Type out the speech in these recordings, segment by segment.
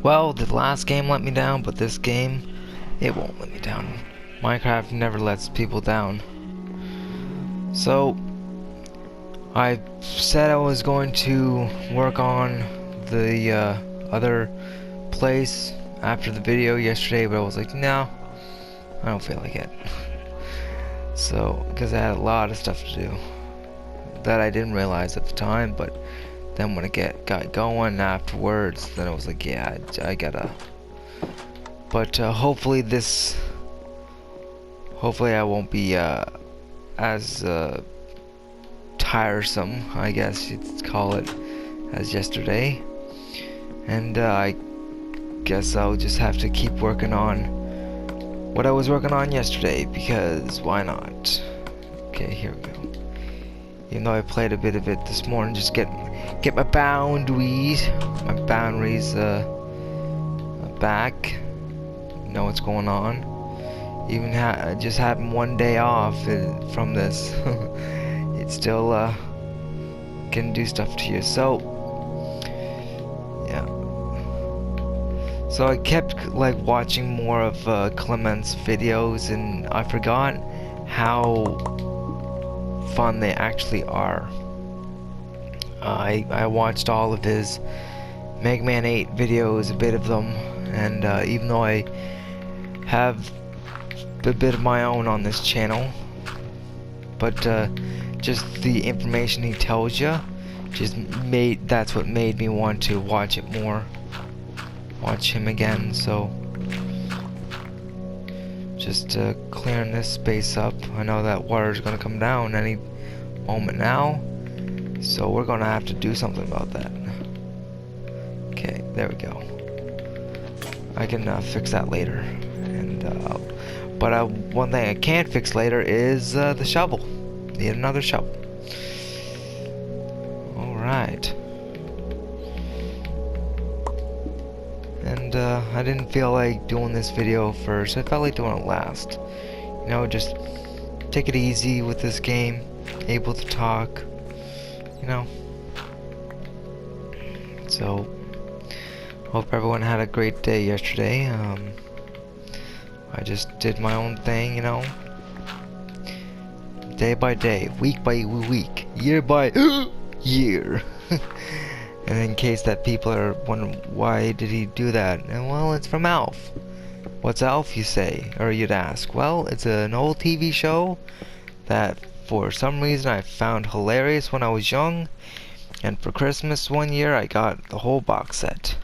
Well, the last game let me down, but this game, it won't let me down. Minecraft never lets people down. So, I said I was going to work on the other place after the video yesterday, but I was like, no, I don't feel like it. So, because I had a lot of stuff to do that I didn't realize at the time, but then when it got going afterwards, then I was like, yeah, I gotta. But hopefully I won't be as tiresome, I guess you'd call it, as yesterday. And I guess I'll just have to keep working on what I was working on yesterday, because why not? Okay, here we go. Even though I played a bit of it this morning, just get my boundaries back. Know what's going on. Even just having one day off from this, it still can do stuff to you. So yeah. So I kept like watching more of Clement's videos, and I forgot how fun they actually are. I watched all of his Mega Man 8 videos, a bit of them, and even though I have a bit of my own on this channel, but just the information he tells you that's what made me want to watch it more, watch him again. So just clearing this space up. I know that water's gonna come down any moment now, so we're gonna have to do something about that. Okay, there we go. I can fix that later. And but one thing I can't fix later is the shovel. Need another shovel. All right. And I didn't feel like doing this video first. I felt like doing it last. You know, just take it easy with this game. Able to talk. You know. So, hope everyone had a great day yesterday. I just did my own thing, you know. Day by day, week by week, year by year. And in case that people are wondering why did he do that, and well, it's from Alf. What's Alf, you say, or you'd ask? Well, it's an old TV show that for some reason I found hilarious when I was young, and for Christmas one year I got the whole box set.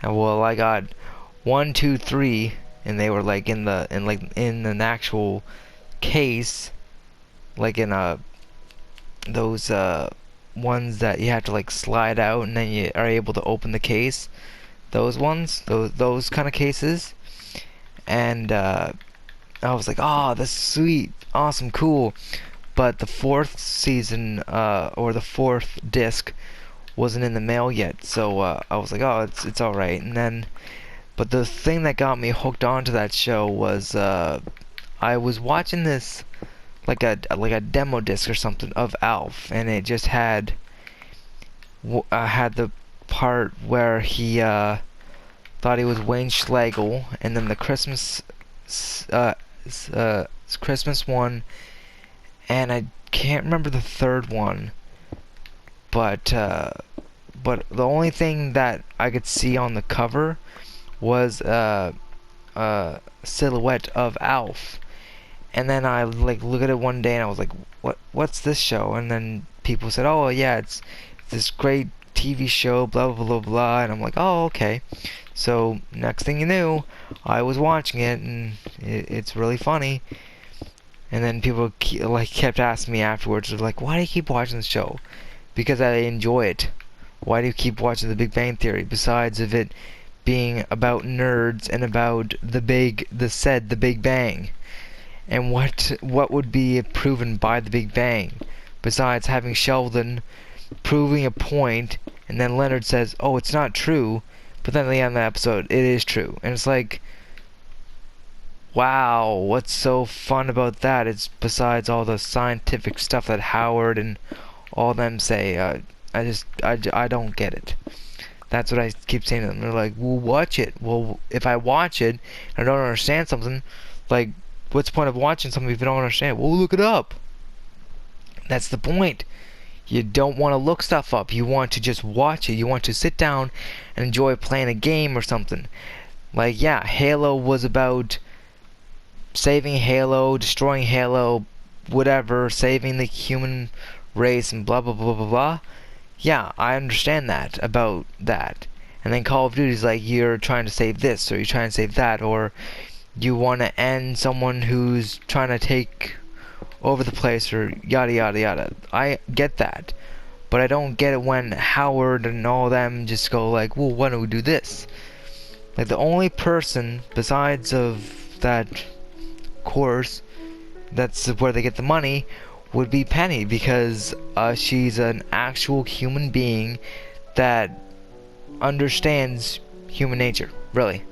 And well, I got 1, 2, 3, and they were like in an actual case, like in those ones that you have to like slide out and then you are able to open the case. Those ones, those kind of cases. And I was like, oh, that's sweet, awesome, cool. But the fourth season or the fourth disc wasn't in the mail yet, so I was like, oh, it's all right. And then, but the thing that got me hooked onto that show was I was watching this like a demo disc or something of Alf, and it just had the part where he thought he was Wayne Schlegel, and then the Christmas one, and I can't remember the third one, but the only thing that I could see on the cover was a silhouette of Alf. And then I like look at it one day and I was like, what's this show? And then people said, oh yeah, it's this great TV show, blah blah blah blah. And I'm like, oh okay. So next thing you knew, I was watching it, and it's really funny. And then people kept asking me afterwards, they're like, why do you keep watching this show? Because I enjoy it. Why do you keep watching The Big Bang Theory? Besides of it being about nerds and about the Big Bang. And what would be proven by the Big Bang, besides having Sheldon proving a point, and then Leonard says, "Oh, it's not true," but then at the end of the episode, it is true, and it's like, wow, what's so fun about that? It's besides all the scientific stuff that Howard and all them say. I don't get it. That's what I keep saying to them. They're like, well, watch it. Well, if I watch it and I don't understand something, like, what's the point of watching something if you don't understand? Well, look it up. That's the point. You don't want to look stuff up. You want to just watch it. You want to sit down and enjoy playing a game or something. Like, yeah, Halo was about saving Halo, destroying Halo, whatever, saving the human race and blah blah blah blah blah. Yeah, I understand that about that. And then Call of Duty's like, you're trying to save this, or you're trying to save that, or you want to end someone who's trying to take over the place, or yada yada yada. I get that. But I don't get it when Howard and all them just go like, well, why don't we do this? Like, the only person besides of that course that's where they get the money would be Penny, because she's an actual human being that understands human nature, really,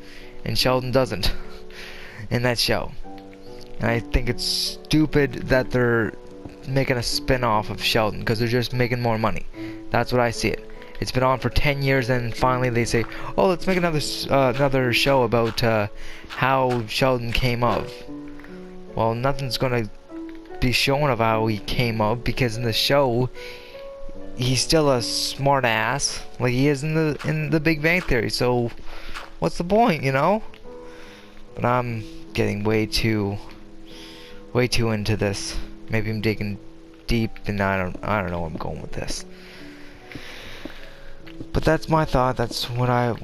and Sheldon doesn't in that show. And I think it's stupid that they're making a spin-off of Sheldon, because they're just making more money. That's what I see it. It's been on for 10 years, and finally they say, oh, let's make another show about how Sheldon came of. Well, nothing's gonna be shown of how he came up, because in the show he's still a smart ass like he is in the Big Bang Theory. So what's the point, you know? But I'm getting way too into this. Maybe I'm digging deep, and I don't know where I'm going with this. But that's my thought. That's what I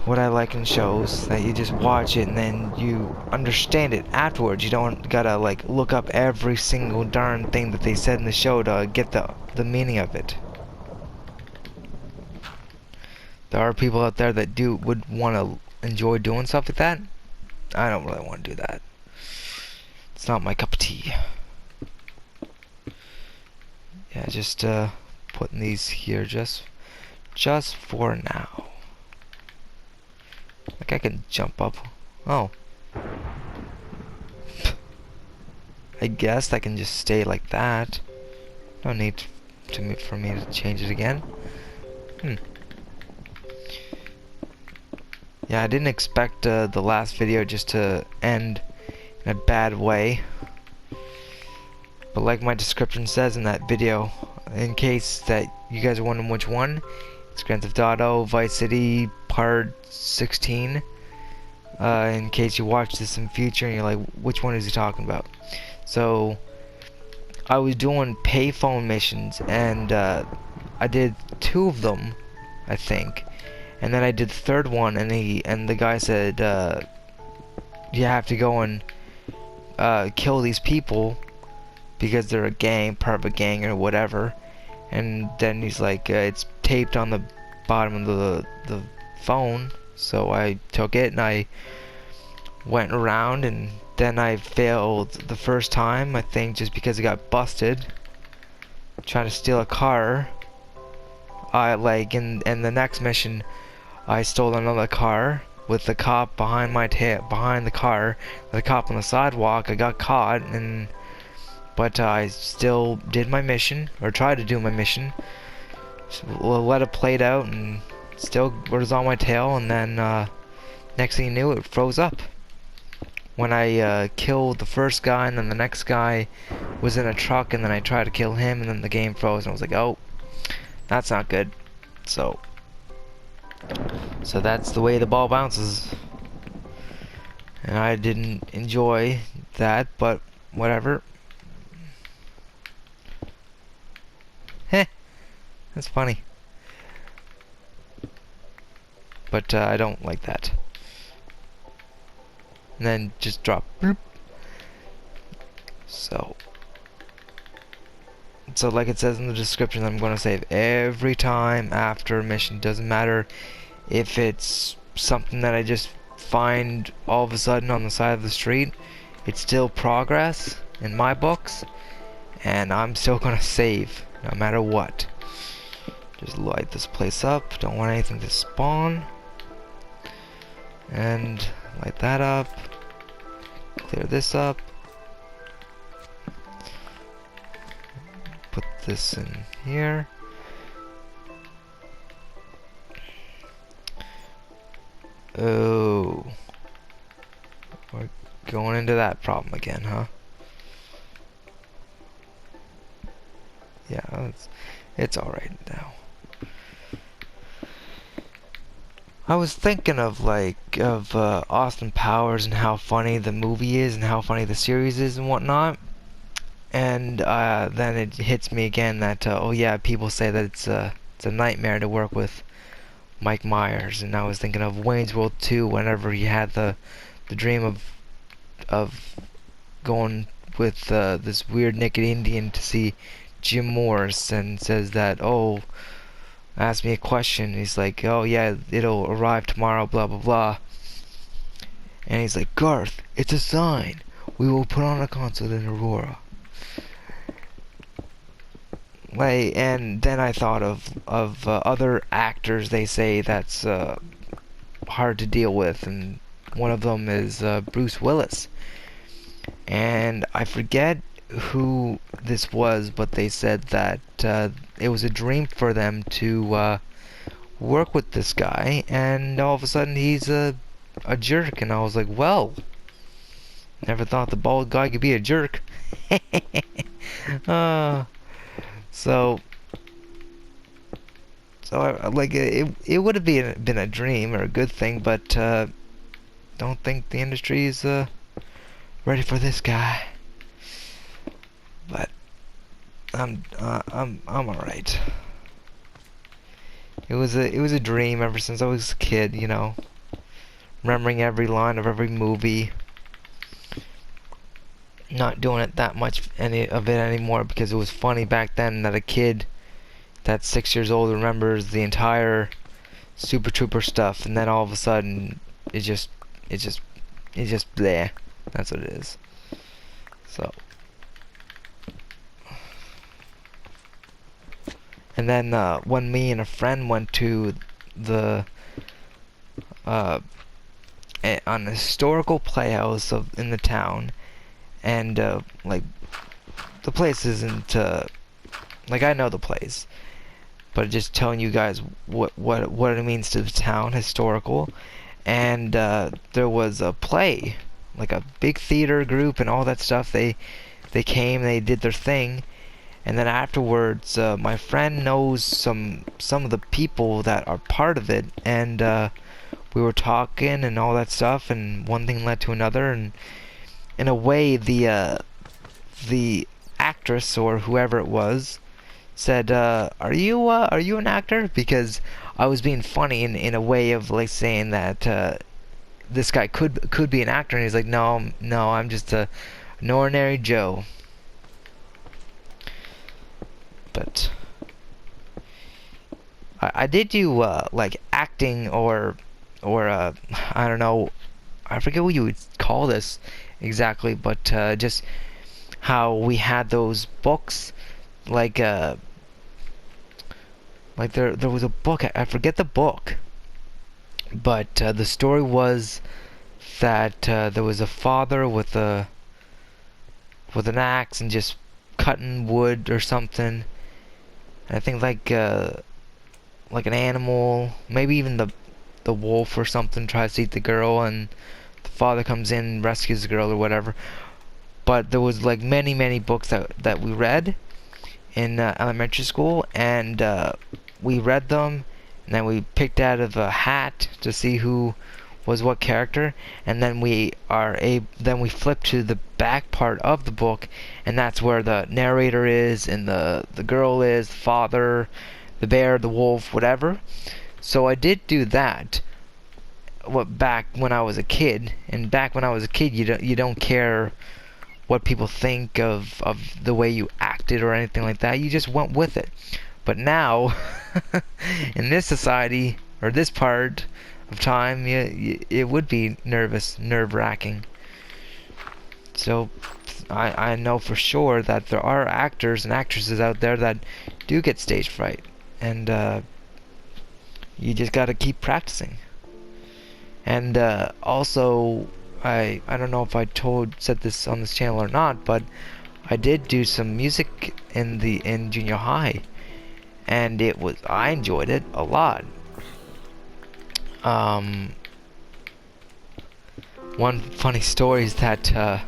like in shows, that you just watch it and then you understand it afterwards. You don't gotta like look up every single darn thing that they said in the show to get the meaning of it. There are people out there that would want to enjoy doing stuff like that. I don't really want to do that. It's not my cup of tea. Yeah, just putting these here just for now. Like, I can jump up. Oh. I guess I can just stay like that. No need for me to change it again. Yeah, I didn't expect the last video just to end in a bad way. But like my description says in that video, in case that you guys are wondering which one, it's Grand Theft Auto Vice City Part 16. In case you watch this in future and you're like, which one is he talking about? So, I was doing payphone missions, and I did 2 of them, I think. And then I did the 3rd one, and the guy said, you have to go and kill these people because they're a gang, part of a gang or whatever. And then he's like, it's taped on the bottom of the phone. So I took it and I went around, and then I failed the first time, I think, just because I got busted trying to steal a car. In the next mission, I stole another car with the cop behind behind the car, the cop on the sidewalk. I got caught, but I still did my mission, or tried to do my mission. Let it play out, and still was on my tail. And then next thing you knew, it froze up. When I killed the first guy, and then the next guy was in a truck, and then I tried to kill him, and then the game froze, and I was like, oh, that's not good. So that's the way the ball bounces. And I didn't enjoy that, but whatever. Heh, that's funny. But I don't like that. And then just drop. Bloop. So like it says in the description, I'm going to save every time after a mission. Doesn't matter if it's something that I just find all of a sudden on the side of the street. It's still progress in my books, and I'm still going to save no matter what. Just light this place up. Don't want anything to spawn. And light that up. Clear this up. Put this in here. Oh, we're going into that problem again, huh? Yeah, it's alright now. I was thinking of Austin Powers and how funny the movie is and how funny the series is and whatnot. And then it hits me again that oh yeah, people say that it's a nightmare to work with Mike Myers. And I was thinking of Wayne's World 2 whenever he had the dream of going with this weird naked Indian to see Jim Morris, and says that, oh, ask me a question. He's like, oh yeah, it'll arrive tomorrow, blah blah blah. And he's like, Garth, it's a sign. We will put on a concert in Aurora. Like, and then I thought of other actors they say that's hard to deal with, and one of them is Bruce Willis. And I forget who this was, but they said that it was a dream for them to work with this guy, and all of a sudden he's a jerk. And I was like, well, never thought the bald guy could be a jerk. uh, so like it would have been a dream or a good thing, but don't think the industry is ready for this guy. But I'm all right. It was a dream ever since I was a kid, you know, remembering every line of every movie. Not doing it that much any of it anymore because it was funny back then that a kid that's 6 years old remembers the entire Super Trooper stuff, and then all of a sudden it's just bleh. That's what it is. So, and then when me and a friend went to the an historical playhouse in the town, and like the place isn't like, I know the place, but just telling you guys what it means to the town, historical. And there was a play, like a big theater group and all that stuff. They came, they did their thing, and then afterwards, my friend knows some of the people that are part of it, and we were talking and all that stuff, and one thing led to another, and in a way, the actress or whoever it was said, are you an actor? Because I was being funny in a way of like saying that this guy could be an actor, and he's like, no, I'm just an ordinary Joe. But I did do like acting or I don't know, I forget what you would call this exactly, but just how we had those books, like there was a book, I forget the book, but the story was that there was a father with an axe and just cutting wood or something. And I think like an animal, maybe even the wolf or something, tries to eat the girl, and the father comes in and rescues the girl or whatever. But there was like many books that we read in elementary school, and we read them, and then we picked out of a hat to see who was what character, and then we flip to the back part of the book, and that's where the narrator is, and the girl is, the father, the bear, the wolf, whatever. So I did do that back when I was a kid, and back when I was a kid, you don't care what people think of the way you acted or anything like that. You just went with it. But now, in this society, or this part of time, it would be nerve-wracking. So, I know for sure that there are actors and actresses out there that do get stage fright. And, you just gotta keep practicing. And, also, I don't know if I said this on this channel or not, but I did do some music in junior high, and I enjoyed it a lot. one funny story is that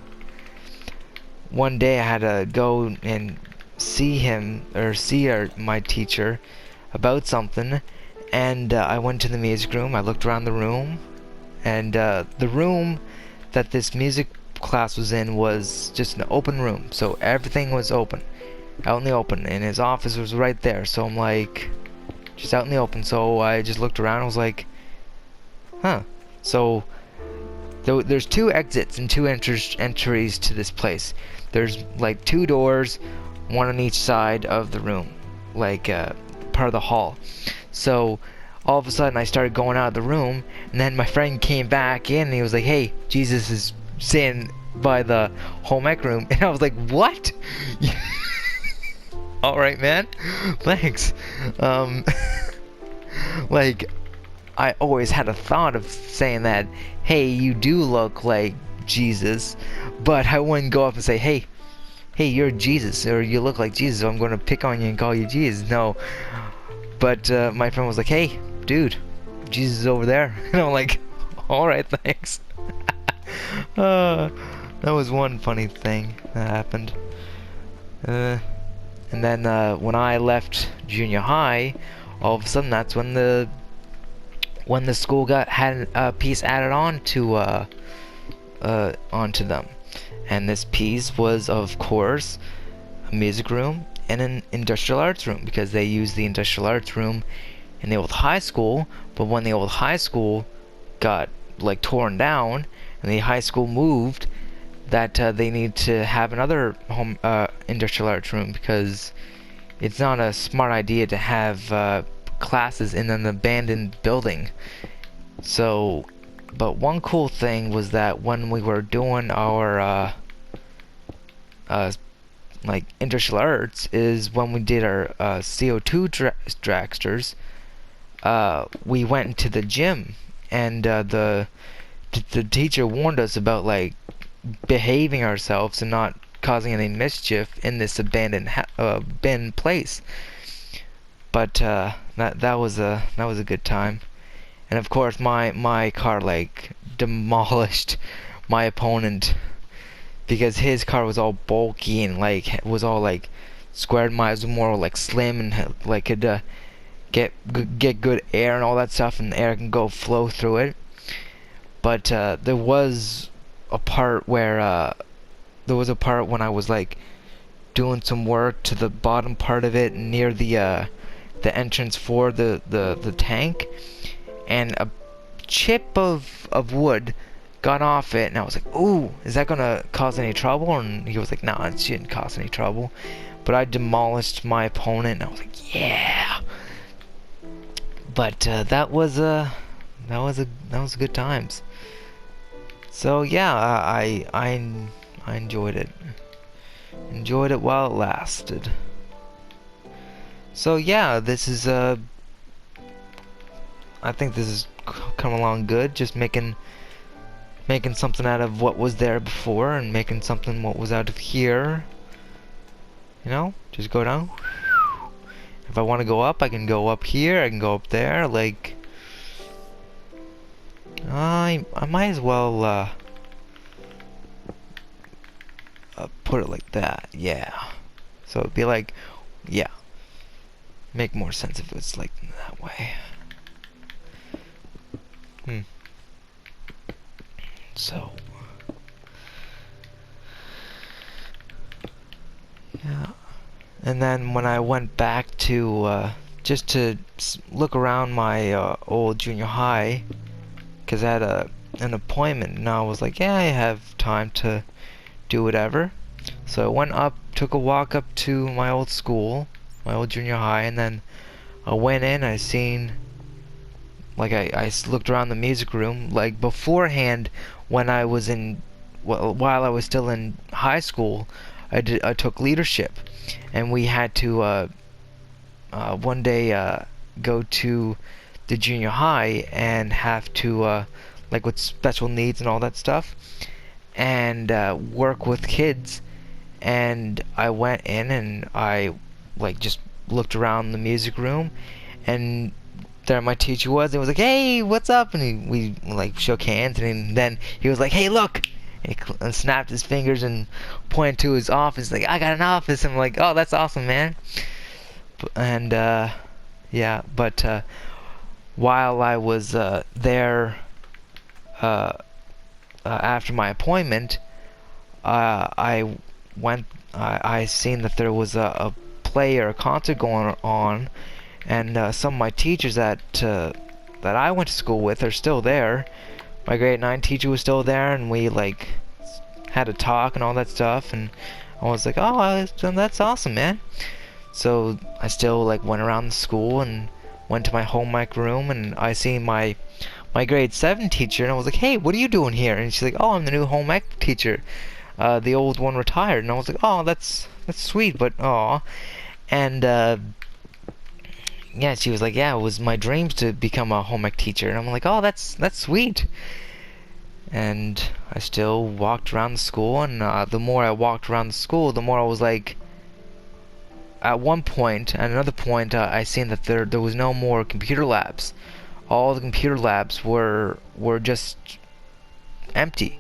one day I had to go and see him or see my teacher about something, and I went to the music room. I looked around the room, and the room that this music class was in was just an open room, so everything was open, out in the open, and his office was right there. So I'm like, just out in the open. So I just looked around. I was like, huh. So there's two exits and two entries to this place. There's like two doors, one on each side of the room, like part of the hall. So all of a sudden I started going out of the room, and then my friend came back in and he was like, hey, Jesus is sitting by the home ec room. And I was like, what? Alright, man, thanks. Like, I always had a thought of saying that, hey, you do look like Jesus, but I wouldn't go up and say, hey, you're Jesus, or you look like Jesus, so I'm going to pick on you and call you Jesus. No. But my friend was like, hey, dude, Jesus is over there. And I'm like, alright, thanks. That was one funny thing that happened. And then when I left junior high, all of a sudden that's when the school had a piece added on to onto them, and this piece was, of course, a music room and an industrial arts room, because they used the industrial arts room in the old high school. But when the old high school got like torn down and the high school moved, that they need to have another home industrial arts room, because it's not a smart idea to have classes in an abandoned building. So, but one cool thing was that when we were doing our like industrial arts, is when we did our CO2 dragsters, we went into the gym, and the teacher warned us about like behaving ourselves and not causing any mischief in this abandoned place. But that was a good time. And of course my car like demolished my opponent, because his car was all bulky and like was all like squared. Mine was more like slim and like could get good air and all that stuff, and the air can flow through it. But there was a part when I was like doing some work to the bottom part of it near the entrance for the tank, and a chip of wood got off it, and I was like, ooh, is that gonna cause any trouble? And he was like, nah, it shouldn't cause any trouble. But I demolished my opponent, and I was like, yeah. But that was good times. So yeah, I enjoyed it. Enjoyed it while it lasted. So yeah, this is I think this is come along good. Just making something out of what was there before, and making something what was out of here. You know, just go down. If I want to go up, I can go up here. I can go up there. Like, I might as well put it like that. Yeah. So it'd be like, yeah. Make more sense if it's like that way. So, yeah. And then when I went back to just to look around my old junior high, because I had an appointment, and I was like, yeah, I have time to do whatever. So I went up, took a walk up to my old school, my old junior high, and then I went in. I seen, like, I looked around the music room. Like, beforehand, when I was while I was still in high school, I took leadership, and we had to one day go to the junior high and have to like with special needs and all that stuff, and work with kids. And I went in and I like just looked around the music room, and there my teacher was, and was like, "Hey, what's up?" And we like shook hands, and then he was like, "Hey, look!" And snapped his fingers and pointed to his office, like, "I got an office." And I'm like, "Oh, that's awesome, man." And yeah, but while I was there after my appointment, I went. I seen that there was a play or a concert going on, and some of my teachers that I went to school with are still there. My grade 9 teacher was still there, and we like had a talk and all that stuff. And I was like, "Oh, that's awesome, man." So I still like went around the school and went to my home mic room, and I seen my grade 7 teacher, and I was like, "Hey, what are you doing here?" And she's like, "Oh, I'm the new home ec teacher. The old one retired." And I was like, "Oh, that's sweet, but aw." And yeah, she was like, "Yeah, it was my dreams to become a home ec teacher." And I'm like, "Oh, that's sweet." And I still walked around the school, and the more I walked around the school, the more I was like, at one point, at another point, I seen that there was no more computer labs. All the computer labs were just empty.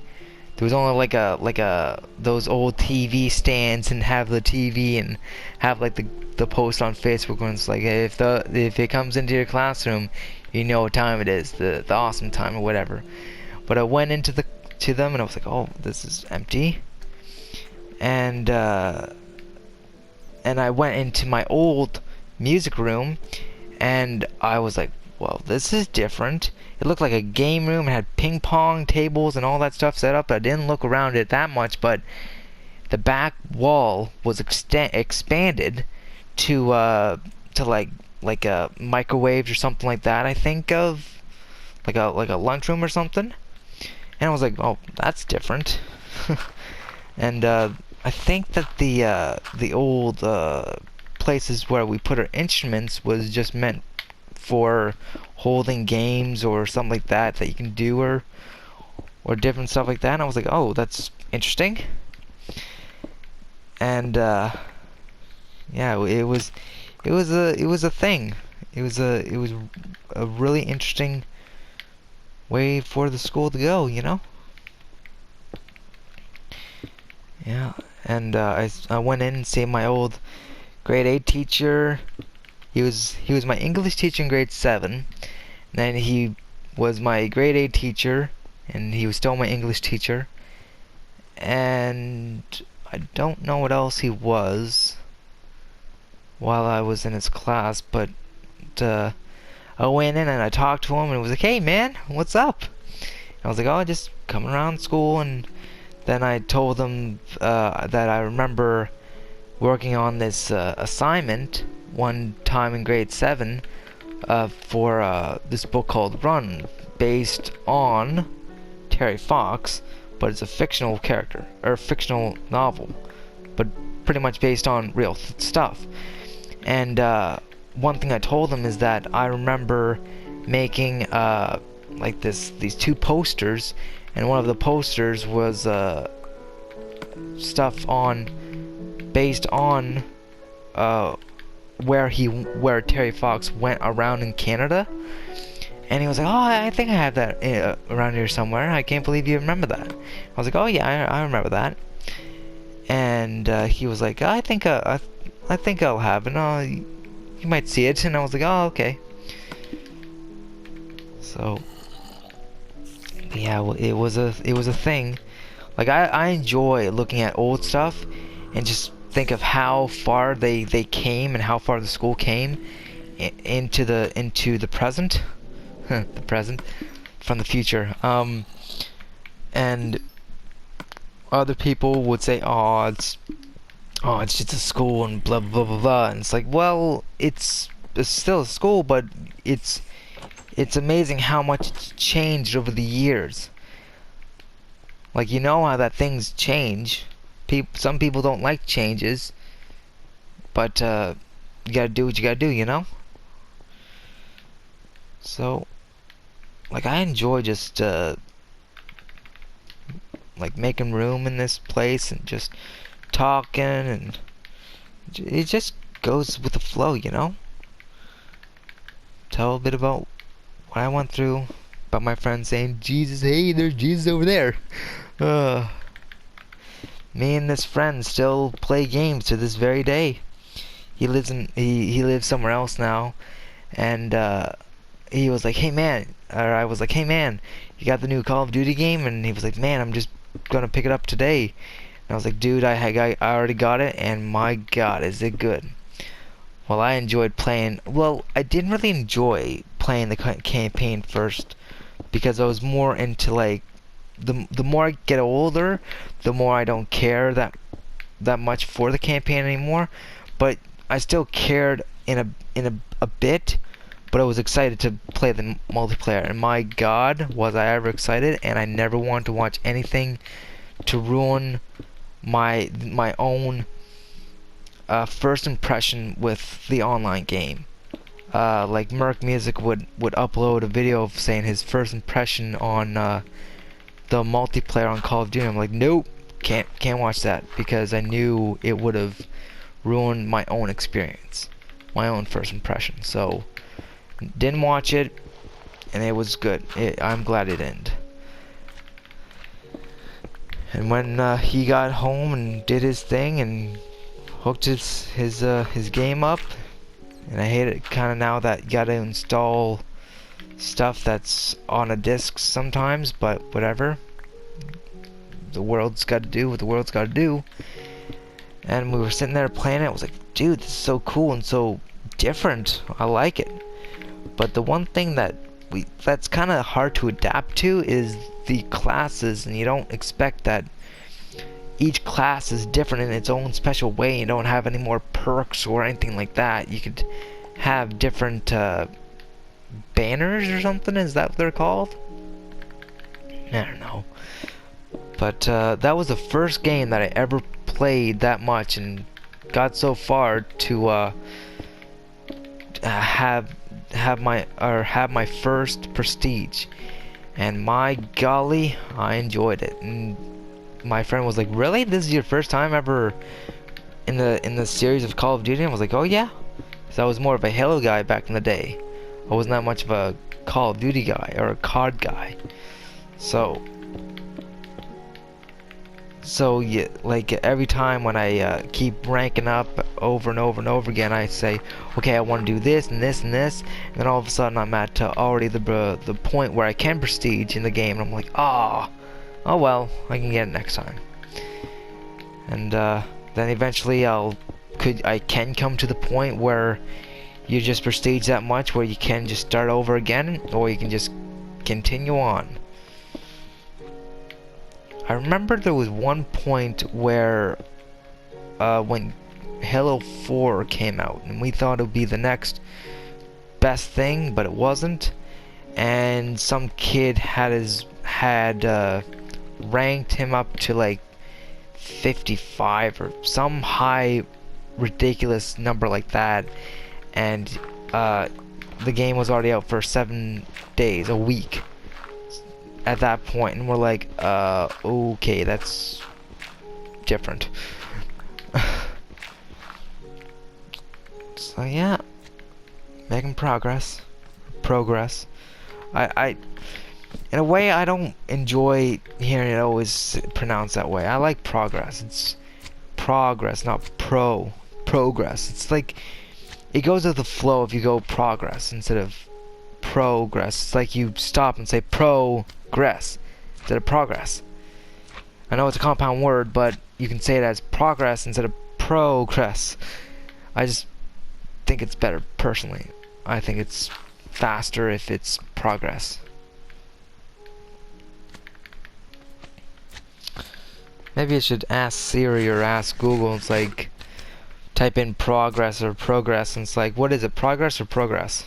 There was only like a those old TV stands, and have the TV, and have like the post on Facebook when it's like, hey, if it comes into your classroom, you know what time it is, the awesome time or whatever. But I went into to them, and I was like, oh, this is empty. And I went into my old music room, and I was like, well, this is different. It looked like a game room. It had ping pong tables and all that stuff set up. I didn't look around it that much, but the back wall was expanded to like a microwave or something like that. I think of like a lunchroom or something. And I was like, oh, that's different. And I think that the old places where we put our instruments was just meant for holding games or something like that you can do, or different stuff like that. And I was like, oh, that's interesting. And yeah, it was a thing. It was a really interesting way for the school to go, you know? Yeah, and I went in and see my old grade 8 teacher. He was my English teacher in grade 7. And then he was my grade 8 teacher, and he was still my English teacher. And I don't know what else he was while I was in his class, but I went in and I talked to him, and it was like, "Hey man, what's up?" And I was like, "Oh, just coming around school." And then I told them that I remember working on this assignment one time in grade 7 for this book called Run, based on Terry Fox, but it's a fictional character, or fictional novel, but pretty much based on real stuff. And one thing I told them is that I remember making like these two posters, and one of the posters was stuff on based on where Terry Fox went around in Canada. And he was like, "Oh, I think I have that around here somewhere. I can't believe you remember that." I was like, "Oh yeah, I remember that." And he was like, "I think I'll have it. You might see it." And I was like, "Oh, okay." So yeah, well, it was a thing. Like I enjoy looking at old stuff and just think of how far they came, and how far the school came into the present. The present from the future. And other people would say, it's just a school and blah blah blah blah. And it's like, well, it's still a school, but it's amazing how much it's changed over the years. Like, you know how that things change. Some people don't like changes, but you gotta do what you gotta do, you know? So, like, I enjoy just like making room in this place and just talking, and it just goes with the flow, you know? tell a bit about what I went through, about my friends saying, Jesus, hey, there's Jesus over there. Uh, Me and this friend still play games to this very day. He lives somewhere else now, and he was like, hey man, or I was like, hey man, you got the new Call of Duty game? And he was like, man, I'm just gonna pick it up today. And I was like, dude, I already got it, and my god, is it good. Well, I enjoyed playing. Well, I didn't really enjoy playing the campaign first, because I was more into like the more I get older, the more I don't care that much for the campaign anymore. But I still cared in a bit, but I was excited to play the multiplayer. And my god, was I ever excited! And I never want to watch anything to ruin my own first impression with the online game. Like Merc Music would upload a video of saying his first impression on the multiplayer on Call of Duty. I'm like, nope, can't watch that, because I knew it would have ruined my own experience, my own first impression. So didn't watch it, and it was good. I'm glad it didn't. And when he got home and did his thing and hooked his game up, and I hate it kind of now that you gotta install stuff that's on a disc sometimes, but whatever. The world's got to do what the world's got to do. And we were sitting there playing it. I was like, dude, this is so cool and so different. I like it. But the one thing that's kind of hard to adapt to is the classes, and you don't expect that each class is different in its own special way. You don't have any more perks or anything like that. You could have different banners or something. Is that what they're called? I don't know. But that was the first game that I ever played that much and got so far to have my first prestige. And my golly, I enjoyed it. And my friend was like, "Really? This is your first time ever in the series of Call of Duty?" And I was like, "Oh yeah." So I was more of a Halo guy back in the day. I wasn't that much of a Call of Duty guy or a COD guy. So yeah, like every time when I keep ranking up over and over and over again, I say, okay, I want to do this and this and this, and then all of a sudden I'm at already the point where I can prestige in the game, and I'm like, oh well, I can get it next time. And then eventually I can come to the point where you just prestige that much where you can just start over again, or you can just continue on. I remember there was one point where when Halo 4 came out, and we thought it would be the next best thing, but it wasn't. And some kid had ranked him up to like 55 or some high ridiculous number like that, and the game was already out for 7 days, a week at that point, and we're like, okay, that's different. So yeah, making progress. I in a way, I don't enjoy hearing it always pronounced that way. I like progress. It's progress, not progress. It's like, it goes with the flow if you go progress instead of progress. It's like you stop and say progress instead of progress. I know it's a compound word, but you can say it as progress instead of progress. I just think it's better personally. I think it's faster if it's progress. Maybe I should ask Siri or ask Google. It's like, type in progress or progress, and it's like, what is it, progress or progress?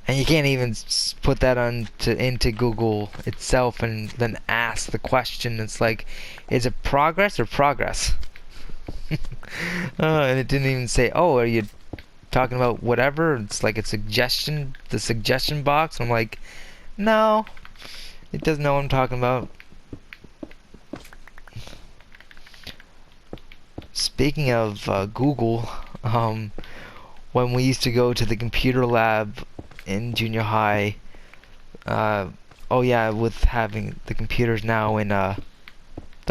And you can't even put that into Google itself and then ask the question. It's like, is it progress or progress? And it didn't even say, oh, are you talking about whatever? It's like a suggestion, the suggestion box. I'm like, no, it doesn't know what I'm talking about. Speaking of Google, when we used to go to the computer lab in junior high. Oh yeah, with having the computers now in the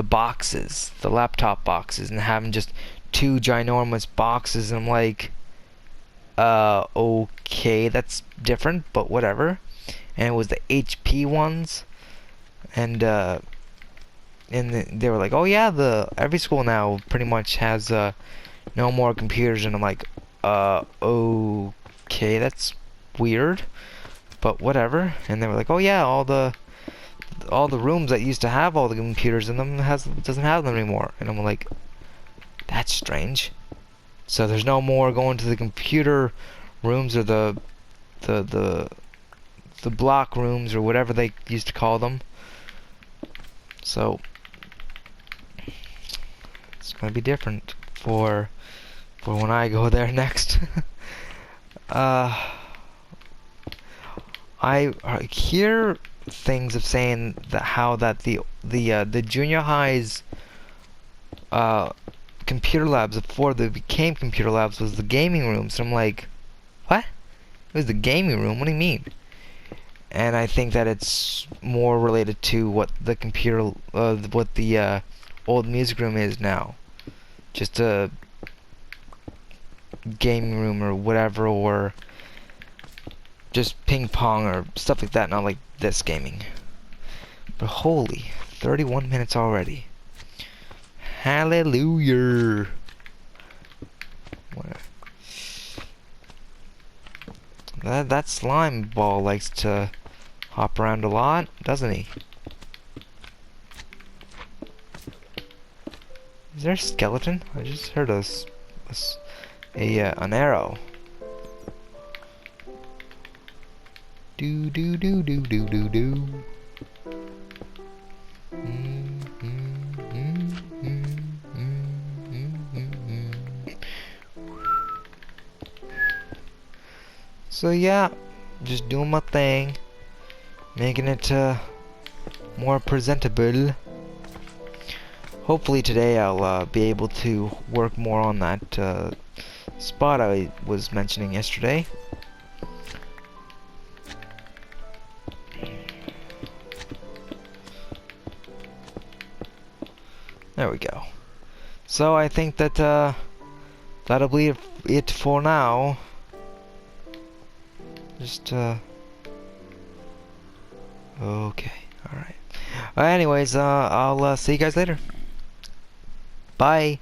boxes, the laptop boxes, and having just two ginormous boxes, and I'm like, okay, that's different, but whatever. And it was the HP ones, and they were like, oh yeah, every school now pretty much has no more computers, and I'm like, okay, that's weird, but whatever. And they were like, oh yeah, all the rooms that used to have all the computers in them doesn't have them anymore, and I'm like, that's strange. So there's no more going to the computer rooms or the the block rooms or whatever they used to call them. So it's gonna be different for when I go there next. uh, I hear things of saying that how that the junior highs computer labs before they became computer labs was the gaming rooms. So I'm like, what? It was the gaming room? What do you mean? And I think that it's more related to what the computer, what the old music room is now. Just a gaming room or whatever, or just ping pong or stuff like that, not like this gaming. But holy, 31 minutes already. Hallelujah. That slime ball likes to hop around a lot, doesn't he? Is there a skeleton? I just heard an arrow. Do do do do do do do. So yeah, just doing my thing, making it more presentable. Hopefully today I'll be able to work more on that spot I was mentioning yesterday. There we go. So I think that that'll be it for now. Just okay, alright. Anyways, I'll see you guys later. Bye.